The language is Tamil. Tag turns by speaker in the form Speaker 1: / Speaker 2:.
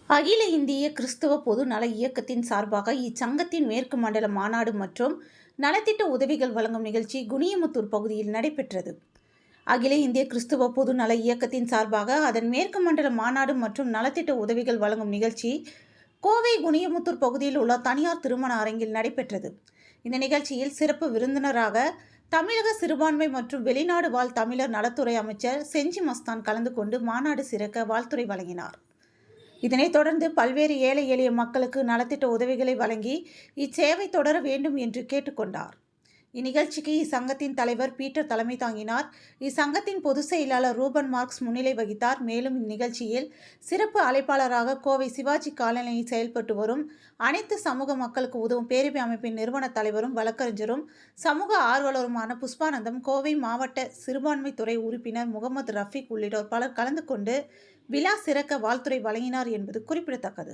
Speaker 1: அகில இந்திய கிறிஸ்தவ பொது நல இயக்கத்தின் சார்பாக இச்சங்கத்தின் மேற்கு மண்டல மாநாடு மற்றும் நலத்திட்ட உதவிகள் வழங்கும் நிகழ்ச்சி குனியமுத்தூர் பகுதியில் நடைபெற்றது. அகில இந்திய கிறிஸ்தவ பொது நல இயக்கத்தின் சார்பாக அதன் மேற்கு மண்டல மாநாடு மற்றும் நலத்திட்ட உதவிகள் வழங்கும் நிகழ்ச்சி கோவை குனியமுத்தூர் பகுதியில் உள்ள தனியார் திருமண அரங்கில் நடைபெற்றது. இந்த நிகழ்ச்சியில் சிறப்பு விருந்தினராக தமிழக சிறுபான்மை மற்றும் வெளிநாடு வாழ் தமிழர் நலத்துறை அமைச்சர் செஞ்சி மஸ்தான் கலந்து கொண்டு மாநாடு சிறக்க வாழ்த்துரை வழங்கினார். இதனைத் தொடர்ந்து பல்வேறு ஏழை எளிய மக்களுக்கு நலத்திட்ட உதவிகளை வழங்கி இச்சேவை தொடர வேண்டும் என்று கேட்டுக்கொண்டார். இந்நிகழ்ச்சிக்கு இச்சங்கத்தின் தலைவர் பீட்டர் தலைமை தாங்கினார். இச்சங்கத்தின் பொதுச் செயலாளர் ரூபன் மார்க்ஸ் முன்னிலை வகித்தார். மேலும் இந்நிகழ்ச்சியில் சிறப்பு அழைப்பாளராக கோவை சிவாஜி காலனியில் செயல்பட்டு வரும் அனைத்து சமூக மக்களுக்கு உதவும் பேரவை அமைப்பின் நிறுவன தலைவரும் வழக்கறிஞரும் சமூக ஆர்வலருமான புஷ்பானந்தம், கோவை மாவட்ட சிறுபான்மை துறை உறுப்பினர் முகமது ரஃபீக் உள்ளிட்டோர் பலர் கலந்து கொண்டு விழா சிறக்க வாழ்த்துரை வழங்கினார் என்பது குறிப்பிடத்தக்கது.